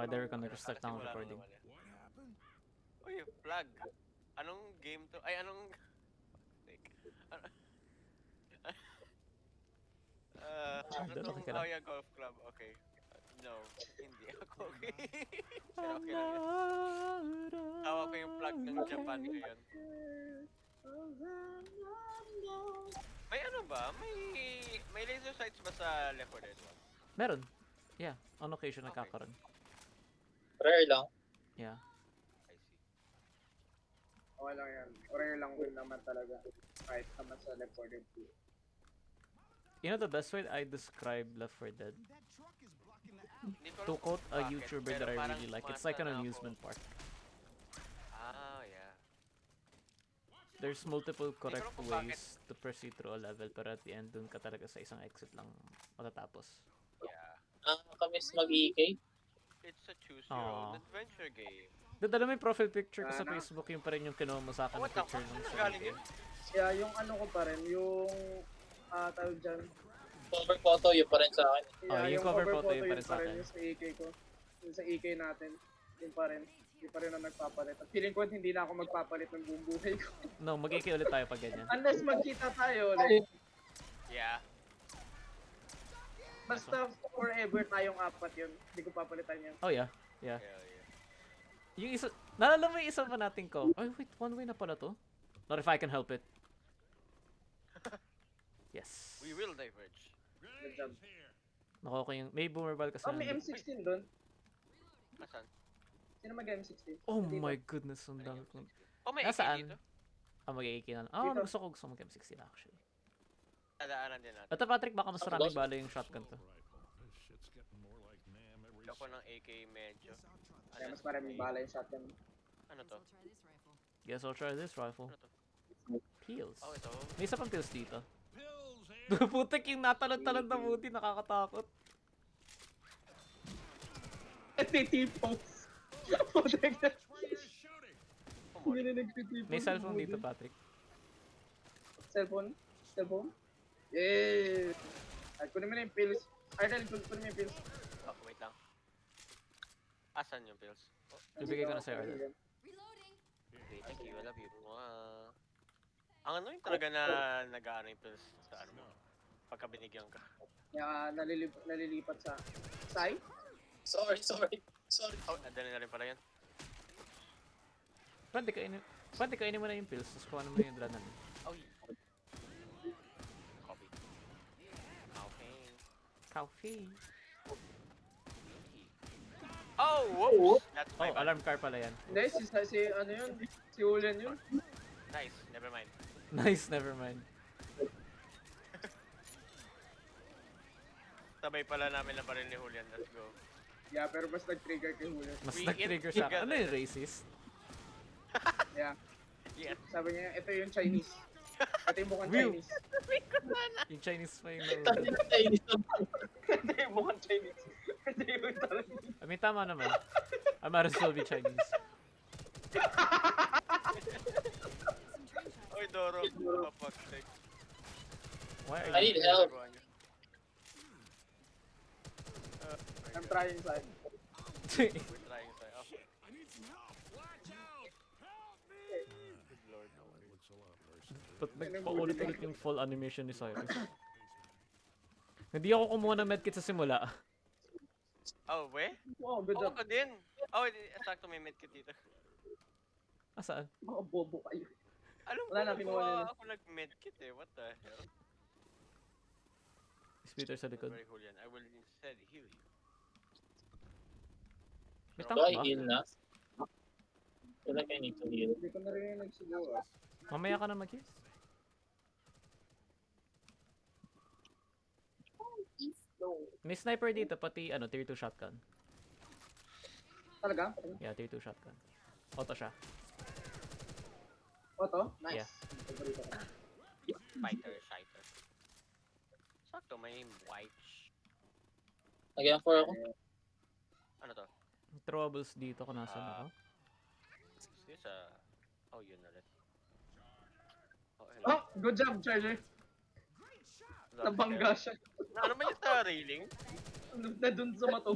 Okay, there ka nag-start na ang Nakasimula recording. naman yan. Uy, flag. Anong game to? Ay, anong... ano Doon, tong okay ka lang. Aya Golf Club? Okay. No, hindi ako okay. Pero okay lang yun. Hawak ko yung flag ng Japan ngayon. May ano ba? May laser sights ba sa Left 4 Dead 1? Meron. Yeah, on occasion Okay. nagkakaroon. Rare lang. Yeah. I see. Okay lang yan. Rare lang din naman talaga. Kahit naman sa Left 4 Dead 2. You know the best way I describe Left 4 Dead? Hindi ko To alam quote a bakit, YouTuber pero that I parang really like, it's like an umasa na ako. amusement park. Ah, yeah. There's multiple correct ko bakit. ways to proceed through a level, pero at the end, dun ka talaga sa isang exit lang matatapos. Yeah. Kami mag-EK. It's a choose your own Aww. adventure game. Dadala mo yung profile picture ko sa Sana. Facebook, yung pa rin yung kinuha mo sa akin na What the picture fuck? nung Saan sa galing yun? Kaya yung ano ko pa rin, yung tawag dyan. Cover photo, yun pa rin sa akin. Oh, yung cover photo yun pa rin sa akin. Yung sa EK ko. Yung sa EK natin. Yun pa rin. Yun pa rin ang nagpapalit. At feeling ko hindi na ako magpapalit ng buong buhay ko. No, mag-AK ulit tayo pag ganyan. Unless magkita tayo ulit. Yeah. Basta forever tayong apat yun. Hindi ko papalitan yun. Oh yeah, yeah. Hell yeah. Yung isa, naalala mo yung isa pa natin ko? Ay wait, one way na pala to? Not if I can help it. Yes. We will diverge. Good job. Nakuha ko yung, may boomerball kasi. Oh, may nandun. M16 doon. Nasaan? Sino mag-M16? Oh Dito. my goodness, ang dami ko. Oh, may AK Nasaan? dito. Mag-AK na. Oh, Dito. gusto mo M16 actually. Dadaanan din natin. Ito Patrick, baka mas maraming bala yung shotgun to. Ako ng AK medyo. Kaya mas maraming bala yung shotgun. Ano to? Guess I'll try this rifle. Ano to? Pills. Oh, ito. May isa pang pills dito. Putik yung natalon-talon na buti, nakakatakot. Nagtitipos. Putek na. Hindi na nagtitipos. May cellphone dito, Patrick. Cellphone? Cellphone? Yeah! Ay, kunin mo na yung pills. Arnel, kunin mo yung pills. Oh, wait lang. Asan yung pills? Oh, Ibigay ko na sa'yo, Arnel. okay, thank you. I love you. Ang ano yung talaga na nag-ano yung pills sa ano mo? Pagka binigyan ka. Kaya nalilipat sa... Sai? Sorry. Oh, nadali na rin pala yan. Pwede kainin mo na yung pills, tapos kuha mo na yung dranan. Oh, copy. Okay. Coffee. Oh, whoops! That's my Oh, bad. alarm car pala yan. Hindi, si ano yun? Si Julian yun. Nice, never mind. Nice, never mind. Sabay pala namin na baril ni Julian. Let's go. Yeah, pero mas nag-trigger kay Julian. Mas We nag-trigger eat sa akin. together. Ano yung racist? Yeah. Yeah. Sabi niya, ito yung Chinese. Ito yung mukhang Will. Chinese. Yung Chinese pa yung nauna. Ito yung mukhang Chinese. Ito yung talaga. I mean, tama naman. I might as well be Chinese. Oy, Doro. Papagtik. Why I are need you... help. I'm trying, Sai. We're trying to... Oh. Good lord. Ba't nagpaulit-ulit yung full animation ni Cyrus? Hindi ako kumuha ng medkit sa simula. Oh, we? Wow, good Oo, job. ko din. Oh, sakto may medkit dito. Saan? Mga bobo kayo. Alam ko, Wala na, kinuha nila. ako nag-medkit eh. What the hell? Speeder sa likod. Very Julian. I will instead heal you. May Do tank I ba? heal na? I feel like I need to heal. Hindi ko narinig siguro. Mamaya ka na mag-heal. May sniper dito, pati ano, tier 2 shotgun. Talaga? Yeah, tier 2 shotgun. Auto siya. Oto? Nice. Yeah. Paborito ko. Fighter, fighter. Sakto, may white. Again for ako. Ano to? Troubles dito kung nasan ako. Is this a... Oh, yun ulit. Oh, hello. Oh, good job, Charlie. Nabangga siya. Ano ba yung sa railing? Na dun sa mato.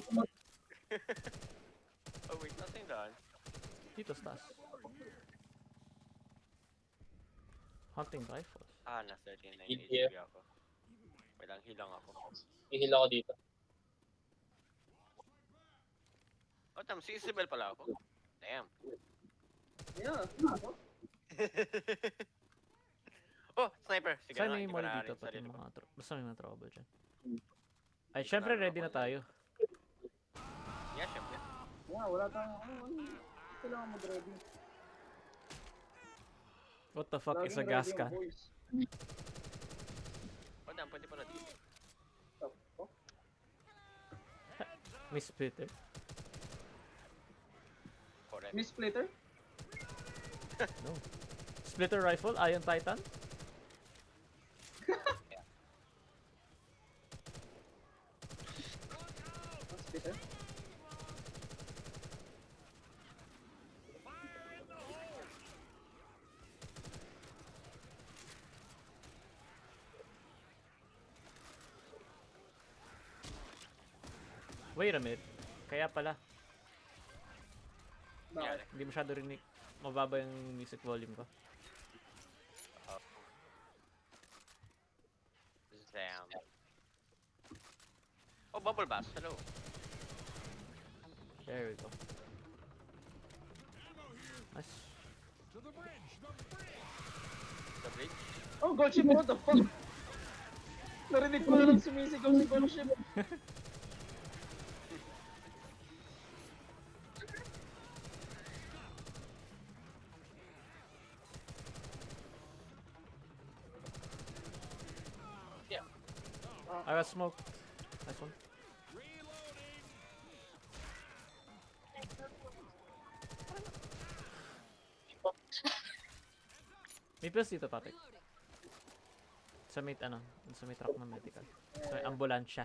yung daan? Dito sa taas. Hunting rifles. Ah, na 39 Yeah. HP ako. Walang hilang ako. Ihil ako dito. Oh, tam, si Isabel pala ako. Damn. Yeah. Oh, sniper. Sige Saan na, may hindi ko mall na dito rin pati sarili ko. mga basta may mga trouble dyan. Ay, syempre ready na tayo. Yeah, syempre. Yeah, wala tayong kailangan mag-ready. What the fuck is a Laging gas ready can? ang boys. Oh, damn, pwede pala dito. Oh, May splitter. Correct. Miss Splitter? No. Splitter rifle, Iron Titan. Miss Splitter? Wait a minute. Kaya pala, Bakit? hindi masyado rinig. Mababa yung music volume ko. Damn. Oh, bubble bass. Hello. There we go. Nice. The bridge. Oh, gold ship! What the fuck? Narinig ko na lang sumisigaw si gold ship. I was smoked. Nice one. May pills dito, Patrick. Sa may, ano, sa may truck ng medical. Sa may ambulansya.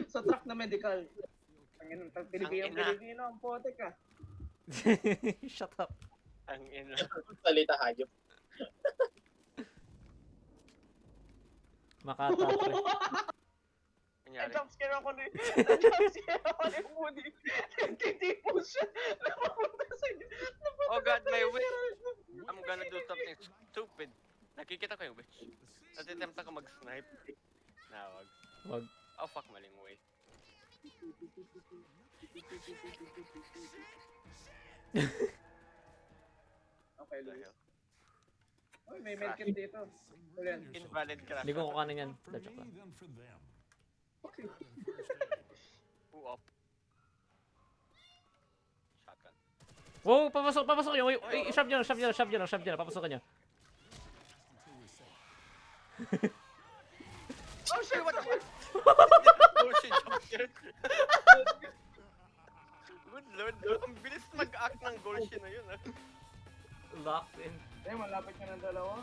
Sa truck na medical. Ang ina. Pilipino ang pote ka. Shut up. Ang ina. Salita hayop. Makata, pre. Nangyari. Na-jumpscare ako ni... Na-jumpscare ako ni Moody. Nagtitipo siya. Napapunta sa... Oh god, my witch. I'm gonna do something stupid. Nakikita ko yung witch. Natitempt ako mag-snipe. Nawag. Wag. Oh fuck, maling way. Okay, The Luis. hell? Uy, may medkit dito. Ulan. Invalid crash. Hindi ko kukanin yan. Da, joke lang. Okay. Who up? Shotgun. Wow, papasok, papasok nyo. Wait, shove nyo, shove nyo, shove nyo, shove nyo. Papasok nyo. Oh shit, what the fuck? Oh shit, jump scare. Good lord. Ang bilis mag-act ng Golshin na yun ah. Locked in. Eh, malapit ka ng dalawa.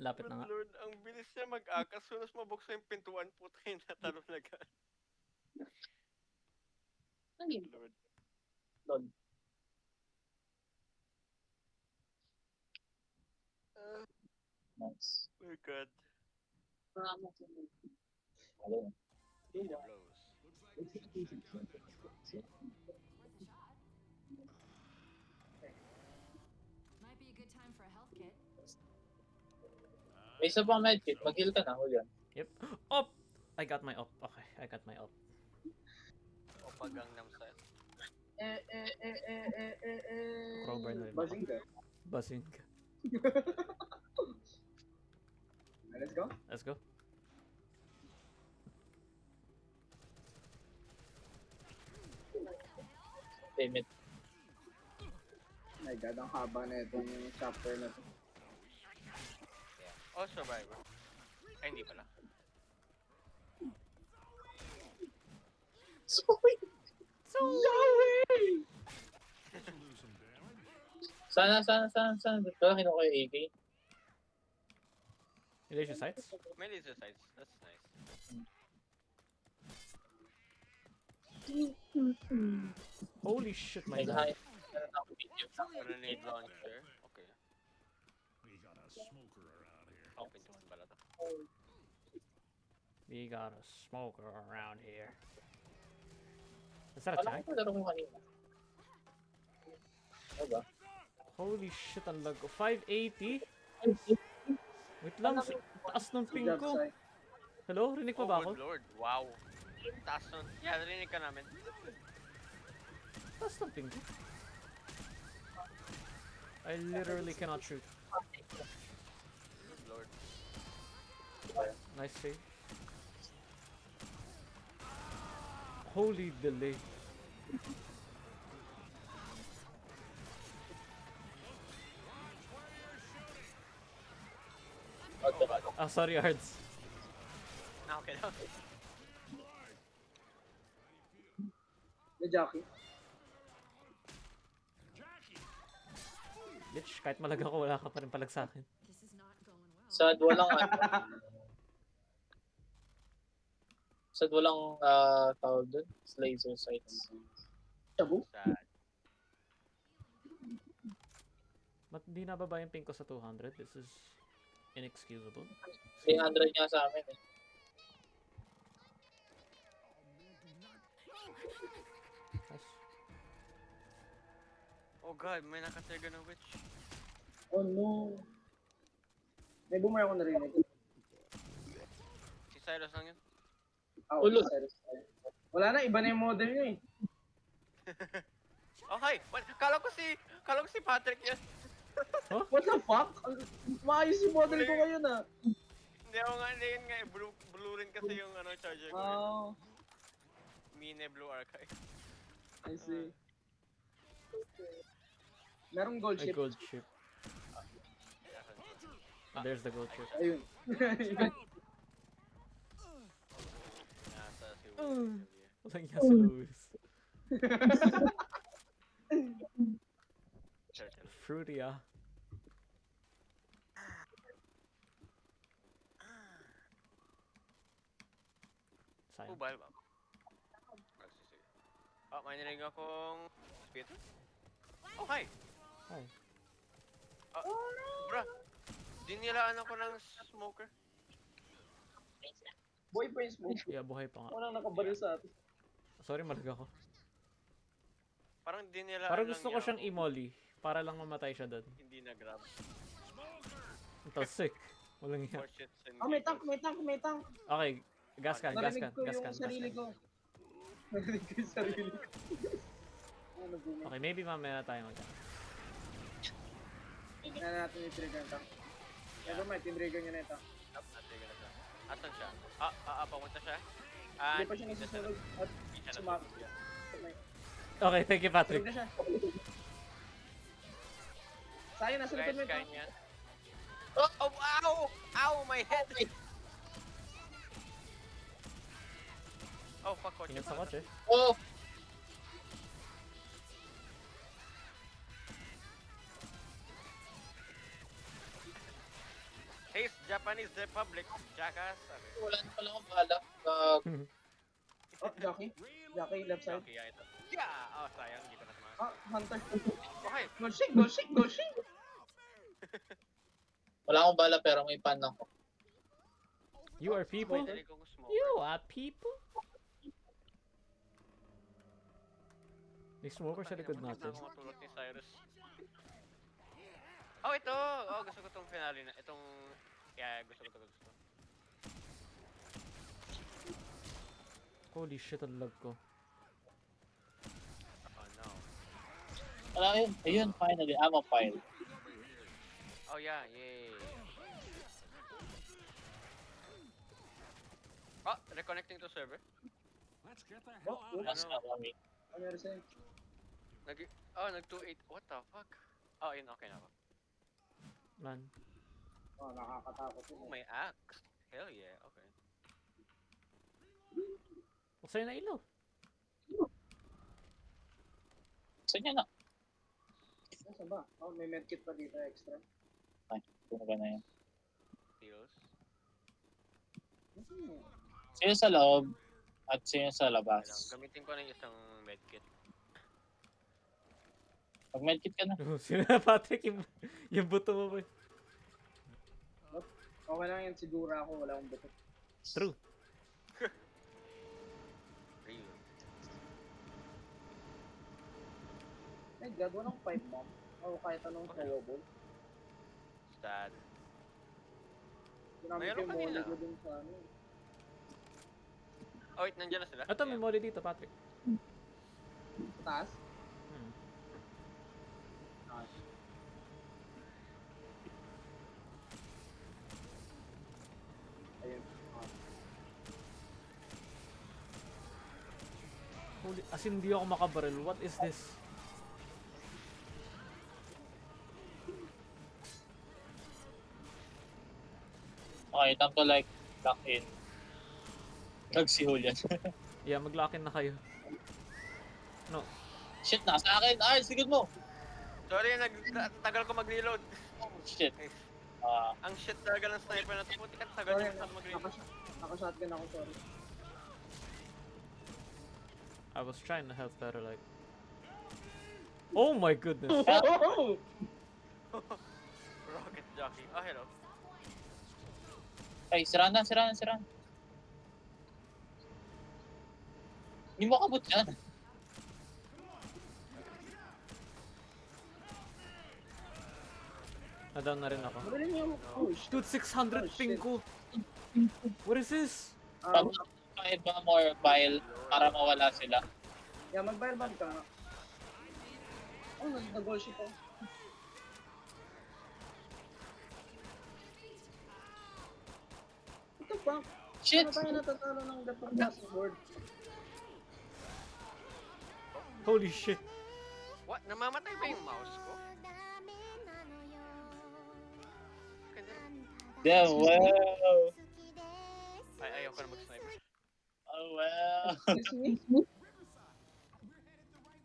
Lapit Good na nga. lord, ang bilis niya mag-act. As soon as mabuksan yung pintuan, putay na talo na agad. Ano yun? Lord. Lol. Nice. Oh god. Hello. Blows. Might be a good time for a health kit. May isa pang medkit. Mag-heal ka na. Huli yan. Yep. Op! I got my op. Okay, I got my op. O pag Gangnam Style. Crowbar na rin. Buzzing ka. Buzzing. Let's go. Let's go. Damn it. My god, ang haba na itong chapter na to. Oh, Survivor. Ay, hindi pala. Sorry. Sorry! Sana. Kaya kinuha ko yung AK. Relation sights? May laser sights. That's nice. Holy shit, my May god. high. Ako video. Grenade launcher. Okay. Oh, pintuan pala to. We got a smoker around here. Nasarap Alam siya. ko laro mo kanina. Diba? Holy shit, ang lag ko. 580? Wait lang, taas ng Good ping job, ko. Sai. Hello, rinig pa Oh, ba ako? good lord. Wow. Taas nun. Yeah, narinig ka namin. Taas ng ping ko. I literally cannot shoot. Good lord. Nice save. Holy delay. Oh, diba? Ah, sorry, Ards. Okay lang. May Jackie. Bitch, kahit malag ako, wala ka pa rin palag sa akin. This is not going well. Sad walang ano. Sad walang tawag dun. Laser sights. Shabu. Sad. Ba't di nababa yung ping ko sa 200? This is inexcusable. 300 nga sa amin eh. Nice. Oh god, may nakatrigger ng witch. Oh no. May boomer ako narinig. Si Cyrus lang yun. Oh, Ulo. wala na, iba na yung model niya eh. Oh, hi! Kala ko si Patrick yan. What the fuck? Maayos yung model ko ngayon ah. Hindi ako nga, hindi yun nga. Blue rin kasi yung ano, charger ko. Oh, Mine Blue Archive. I see. Merong gold Ay, ship. gold ship. There's the gold ship. Ayun. Nasa si Walang iya si Lewis. Fruity ah. Sayang. Mobile ba? Nagsisig. Ah, may narinig akong Peter? Oh, hi! Hi. Ah, bra! Dinilaan ako ng smoker. Boy pa yung smoke. Yeah, buhay pa nga. Walang nakabaril sa atin. Sorry, malag ako. Parang dinilaan Parang lang gusto ko niya siyang ako. i-molly. Para lang mamatay siya doon. Hindi na-grab. Ito, sick. Walang iya. For shits and Ah, may giggles. tank. Okay, gas can, gas Narinig can, ko gas yung can, gas sarili can. ko. Narinig ko yung sarili ko. Ano boomer? Okay, maybe mamaya na tayo mag Kaya natin yung trigger tank. Never mind, tinrigger niya na ito. Natrigger na siya. Asan siya? Papunta siya? Hindi pa siya nasusunod at Hindi siya sumap. nasusunod. Okay, thank you, Trigger Patrick. na siya. Sayang, nasa likod mo Guys, ito. kain yan. Oh, ow! Ow, my head! Oh, fuck, kotse Ingat sa pala. kotse. Oh! Hey, Japanese Republic, jackass. Sabi. Wala na pala akong bala. Oh, Jackie. Jackie, left side. Okay, ito. Yeah! Oh, sayang, hindi ko na tumakas. Ah, Hunter. Okay, Gold shake. Wala akong bala pero may pan ako. You are people? narinig kong smoke. You are people? May smoker sa likod natin. Ako matulog ni Cyrus. Oh, ito! Oh, gusto ko tong finale na. Itong... Yeah, gusto ko. Holy shit, ang lag ko. Oh, no. Wala yun. Ayun, finally. Ammo file. Oh, yeah, yay. Oh, reconnecting to server. Mas na kami. Ano meron sa'yo? Nag-28. What the fuck? Oh, yun, okay na ako. Man. Oh, nakakatakot Oh, yun. may axe. Hell yeah, okay. Buksan na ilaw. Saan niya na? Saan ba? Oh, may medkit pa dito extra. Ay, tumaga na yun. Heals. Sino sa loob at sino sa Okay lang. labas? Gamitin ko na yung isang medkit. Pag medkit ka na. Sino na, Patrick? Yung buto mo ba? Okay lang yan, siguro ako, wala akong buto. True. Real. my god, walang pipe bomb. O kahit anong throwable. Sad. Ginamit Meron yung molly kanina. ko dun sa ano. Oh wait, nandiyan na sila? Ito, may Yeah. molly dito, Patrick. Sa taas. Hmm. Nice. Ayun. Holy, as in, hindi ako makabaril. What is this? Okay, time to like lock in. Si Julian. Yeah, maglakin na kayo. No. Shit, nasa akin. Ay, sigod mo. Sorry, tagal ko mag-reload. Oh, shit. Ang shit talaga ng sniper na ito. Puti ka, tagal Sorry, niya mag-reload. naka-shotgun ako, sorry. I was trying to help better, like... Oh my goodness! Oh! Rocket jockey. Oh, hello. Ay, sira na. Hindi mo kabot yan. Na-down na rin ako. Marili niyo yung... Oh, shit. Dude, 600 Oh, ping shit. ko! What is this? Pag kahit mga more bile para mawala sila. Yeah, mag-fire bomb ka nga. Oh, nag-goal ship ako. What the fuck? Shit! Ano tayo natatalo ng gatong classic board? Holy shit! What? Namamatay ba yung mouse ko? Damn, wow! Ay, ayaw ko na mag-sniper. Oh, wow! Excuse me?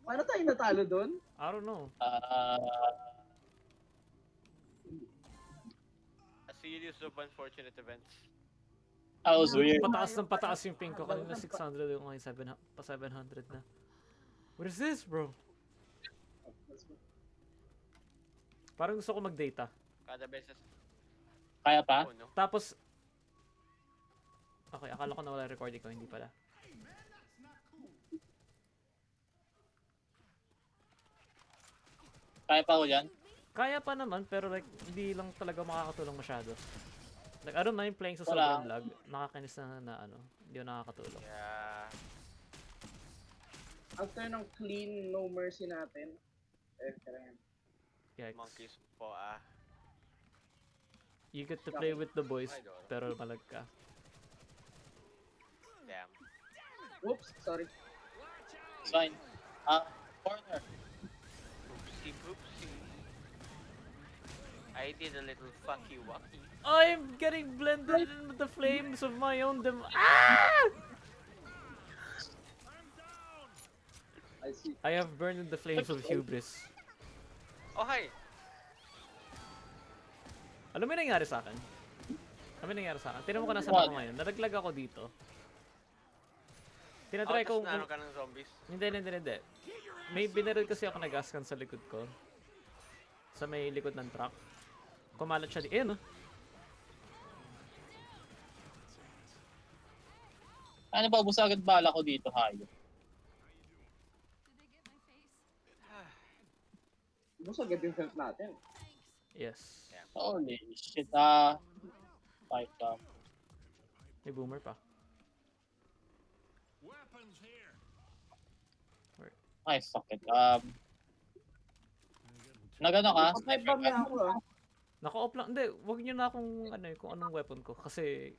Paano tayo natalo doon? I don't know. A series of unfortunate events. That was weird. Pataas ng pataas yung ping ko. Kanina 600 yung ngayon 700 na. What is this, bro? Parang gusto ko mag-data. Kada beses. Kaya pa? Oh no. Tapos... Okay, akala ko na wala recording ko. Hindi pala. Kaya pa Julian? Kaya pa naman, pero like, hindi lang talaga makakatulong masyado. Like, I don't mind playing sa Wala. sobrang lag. Nakakainis na ano, hindi ko nakakatulong. Yeah. After ng clean no mercy natin. Kaya yan. Yikes. Monkeys po ah. You get to play with the boys, Ay, Doro. pero malag ka. Damn. Oops, sorry. It's fine. Corner. Oopsie poopsie. I did a little fucky wucky. I'm getting blended in with the flames of my own Ah! I see. I have burned in the flames of hubris. Oh hi! Alam mo yung nangyari sa akin? Alam mo yung nangyari sa akin? Tinan mo ko nasa What? ako ngayon. Nalaglag ako dito. Oh, Tinatry ko... tas naano ka ng zombies. Hindi. May binaril kasi ako na gas can sa likod ko. Sa may likod ng truck. Kumalat siya di... Eh, no? Ano ba, busa agad bala ko dito, hayo. Did they get my face? Gusto agad yung health natin. Yes. Holy shit, fight up. May boomer pa. Ay, fuck it. Nagano ka? Patay bomb na ako ah. Naka-off lang. Hindi, wag niyo na akong ano kung anong weapon ko. Kasi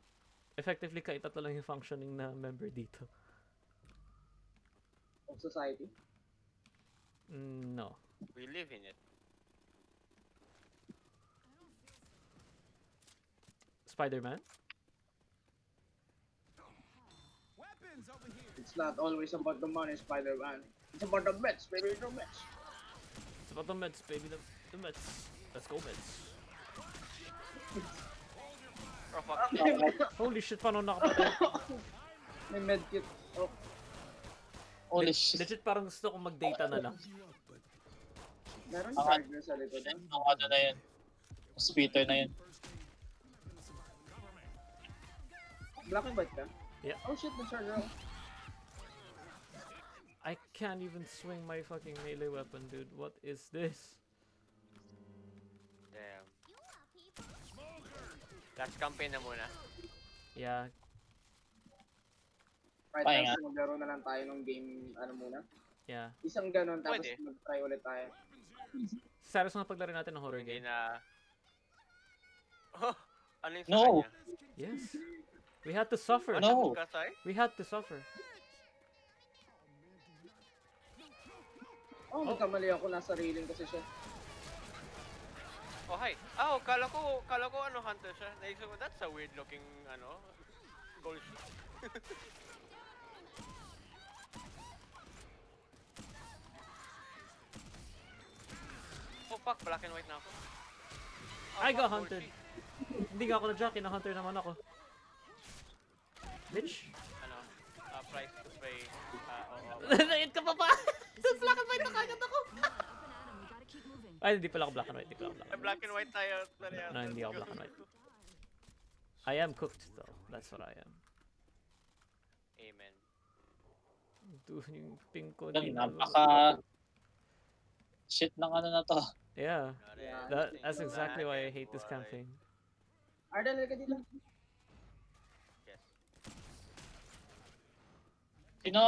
effectively kaitat lang yung functioning na member dito. Of society. No. We live in it. Spider-Man? It's not always about the money, Spider-Man. It's about the bets, baby, the bets. It's about the Mets, baby. The Mets. Let's go, Mets. Oh fuck. Holy shit, paano nakapatay? May medkit. Oh, Holy shit. Legit parang gusto kong mag-data na lang. meron Ah. charger sa likod. Ang ano na yun. Speeder na yun. Black and white ka? Yeah. Oh shit, the charger ako. I can't even swing my fucking melee weapon, dude. What is this? Damn. Last campaign na muna. Yeah. Right, Pahinga. tapos maglaro na lang tayo ng game, ano muna. Yeah. Isang ganun, tapos Pwede. mag-try ulit tayo. Serious nga paglaro natin ng horror Hindi game. na... Oh! Ano yung sa No. kanya? Yes. We had to suffer. No. Kasay? We had to suffer. Oh, nagkamali ako, nasa railing kasi siya. Oh, hi. Oh, kala ko ano hunter siya. Naisip ko, that's a weird looking, ano, gold shoot. Oh, fuck, black and white na ako. Oh, I fuck, got gold hunted. sheet. Hindi nga ako na-jockey, na-hunter naman ako. Bitch. Ano, price to pay. Nait ka pa ba? Sa black and white na kagad ako. Up and at 'em. We gotta keep moving. Ay, hindi pala ako black and white. Hindi pala ako black and white. Black and white tayo. No, hindi ako black and white. I am cooked though. That's what I am. Amen. Dude, yung ping ko. Yan, di na- napaka... Shit ng ano na to. Yeah. Yeah. That's exactly why I hate this campaign. Arden, ka dito. Yes. Sino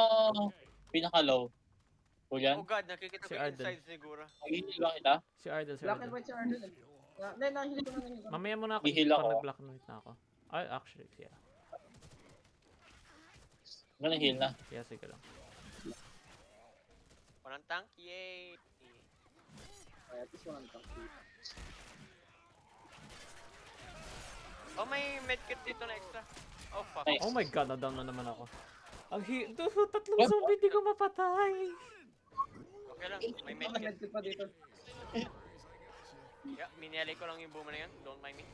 pinaka-low? Oh Julian? god, nakikita Si ko yung Arden. insides siguro. Mag-heal ba kita? Si Ardel, si Black and Ardel. white si Arden. Nahihili ko na nahihili ko. Mamaya mo na ako Ihil pag ako. nag-black and white na ako. Ay, actually, yeah. Ano heal na? Yeah, sige lang. Walang tank, yay! Ay, at least walang tank. Oh, may medkit dito na extra. Oh, fuck. Nice. Oh my god, na-down na naman ako. Dude, tatlong zombie, di ko mapatay. Okay lang, may May medkit. medkit pa dito. Yeah, minelay ko lang yung boomer na yun. Don't mind me.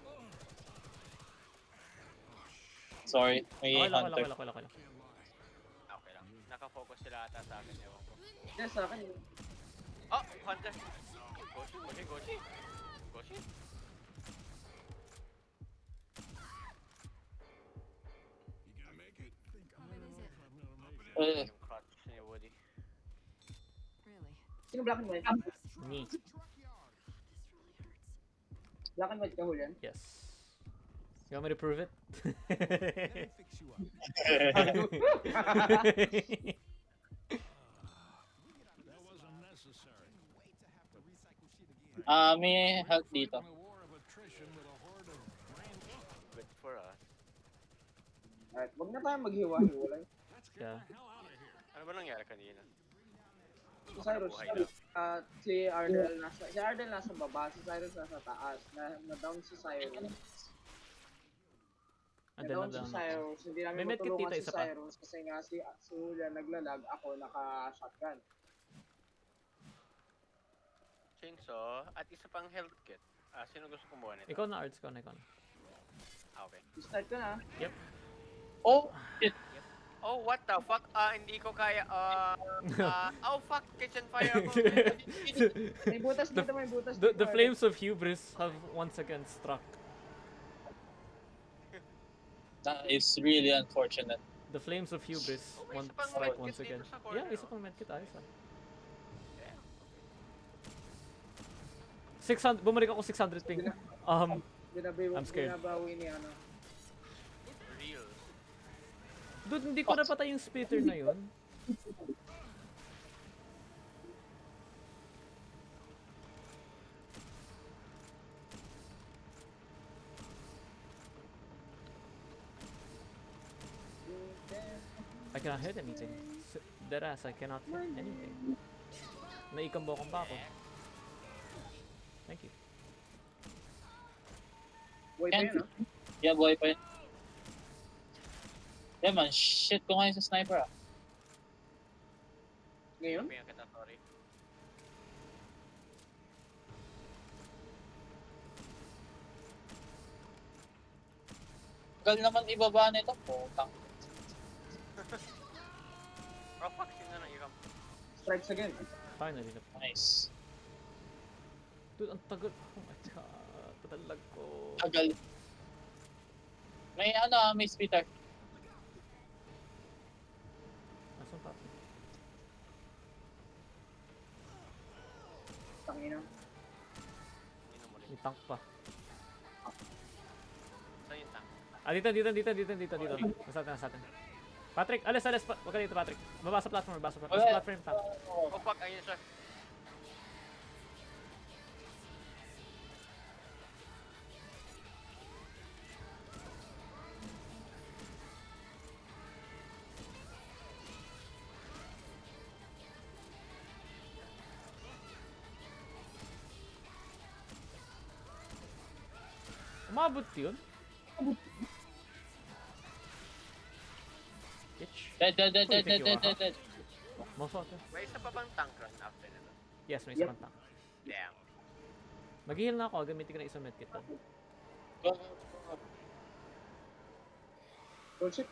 Sorry, may Okay lang, hunter. okay lang, okay lang, okay lang. Okay lang. Nakafocus sila ata sa akin. Ewan ko. Yes, sa akin. Oh, hunter! Goshi, goshi, goshi. Goshi. What is it? Yung crotch ni Woody. Really? Sino black and white? Me. This really hurts. Black and white ka, Julian? Yes. You want me to prove it? May health dito. Good for us. Alright, wag na tayo maghiwa-hiwalay. Yeah. Ano ba nangyari kanina? Si Cyrus, si Ardel nasa baba, si Cyrus nasa taas. Na-down si Cyrus. And then Na-down si na-down ako. Cyrus. Hindi namin May medkit matulungan dito, si isa pa. Cyrus kasi nga si Julian naglalag, ako naka-shotgun. Chainsaw at isa pang health kit. Sino gusto kumuha nito? Ikaw na, Arts, ikaw na, ikaw na. Okay. Start ko na. Oh, shit. Oh, what the fuck? Hindi ko kaya. Oh, fuck. Kitchen fire ako. May butas dito, may butas The dito. flames of hubris have once again struck. That is really unfortunate. The flames of hubris Oh, may isa pang strike medkit once dito again. sa corner, Yeah, isa oh. pang medkit, ayos ah. Yeah. 600, bumalik ako 600 ping. I'm scared. Binabawi ni ano. Real. Dude, hindi ko napatay yung spitter na yun. I cannot hit anything. Deadass, I cannot hit anything. Naikambokan pa ako. Thank you. Boy pa yun, ah. Yeah, boy pa yun. Yeah man, shit ko ngayon sa sniper ah. Ngayon? Sabihan kita, sorry. Tagal naman ibaba nito. Putang. Oh, fuck. Sino na ikam? Strikes again. Finally. Nice. Dude, ang tagal. Oh my god. Patalag ko. Tagal. May may spitter. Nasaan pa? Tangina. Inom mo rin. May tank pa. Saan yung tank? Dito. Nasa atin. Patrick, alis. Huwag ka dito, Patrick. Baba sa platform. Sa Wala. platform tank. Oh, Oh, fuck, ayun siya. Umabot yun? Bitch. Dead. Mouse out. May isa pa bang tank run after nito? Yes, may Yep. isang tank. Damn. Mag-heal na ako. Gamitin ko na isang medkit doon. Bullshit.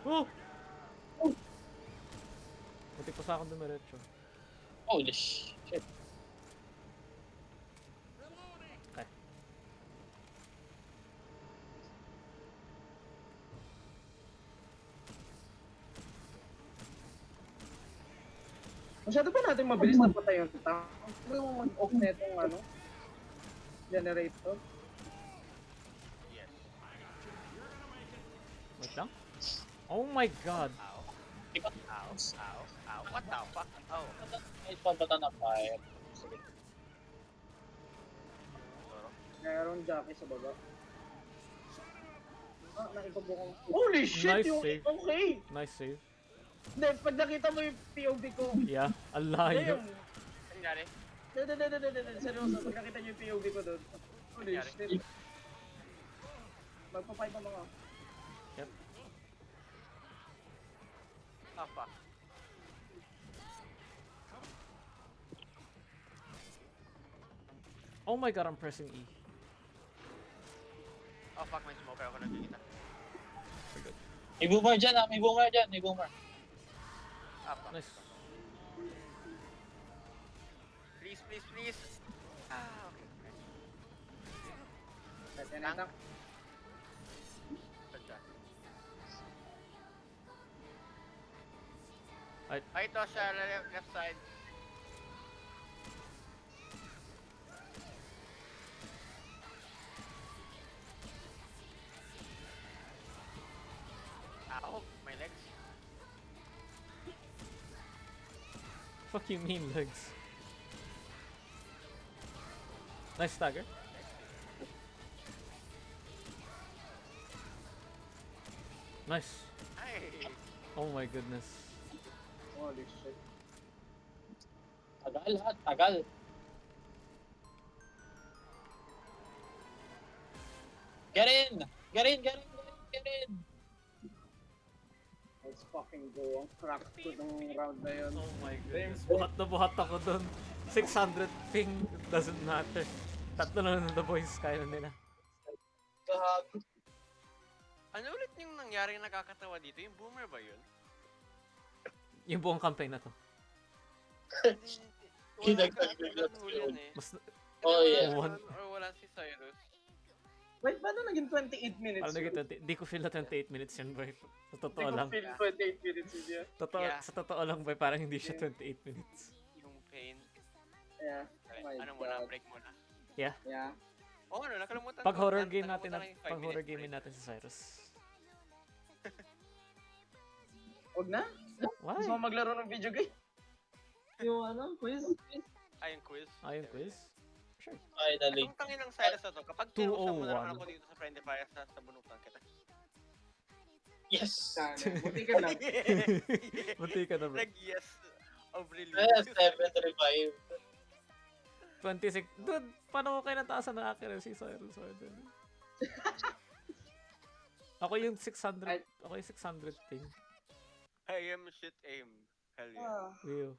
Oh! Buti pa sa akin dumiretso. Holy shit. Okay. Masyado ba natin mabilis na patay yung tank? Ano mag-off na itong ano? Generator? Yes. Wait lang. Oh my god. Ow. Ow. What the fuck? Oh. May pabata na fire. Sige. Toro. Meron jockey sa baba. Naipabukong. Holy shit! Nice yung save. okay! Nice save. Hindi, pag nakita mo yung POV ko, Yeah. Alayo. damn! Ano nangyari? Seryoso, pag nakita niyo yung POV ko doon. Holy Nangyari? shit. Magpa-fight pa mga. Yep. Ah, fuck. Oh my god, I'm pressing E. Oh, fuck, may smoker ako nakikita. May boomer dyan ah, may boomer. Ah, fuck. Nice. Please. Ah, okay. Kasi na tank. Saan siya? Ay. Ay, ito siya, left side. Ow, my legs. Fuck you mean, legs? Nice stagger. Nice. Ay, Oh my goodness. Holy shit. Tagal. Get in! Let's fucking go. Ang crack ko ng round na yun. Oh my goodness. Buhat ako dun. 600 ping. Doesn't matter. Tatlo na lang the boys. Kaya na nila. ano ulit yung nangyari nakakatawa dito? Yung boomer ba yun? Yung buong campaign na to. Wala huli yan eh. Mas, Oh, yeah. Or wala si Cyrus. Wait, paano naging 28 minutes? parang naging 20, di ko feel na 28 minutes yun, boy. Sa totoo lang. Hindi ko feel 28 minutes yun. Yeah. Sa totoo lang, boy, parang hindi siya 28 minutes. Yung pain. Yeah. Okay, Oh my ano muna, God. break muna. Yeah. Oh, ano, nakalimutan Pag ko. horror game natin, Nakalimutan lang yung 5 pag horror minutes game break. natin si Cyrus. Huwag na? Why? Gusto mo maglaro ng video game? Yung ano, quiz? Ay, yung quiz. Ayun, quiz. Sure. Finally. Ang tangin ng Cyrus na to, kapag tinusap mo na lang 201. ako dito sa Friendly Fire sa bunutan kita. Yes! Sana. Buti ka lang. Buti ka na, bro. Nag-yes of release. Yes, 7 revive. 26. Dude, paano ko kayo nataasan na accuracy, Cyrus? Ako yung 600. Ako yung 600 ping. I am shit aim. Hell yeah. Ew.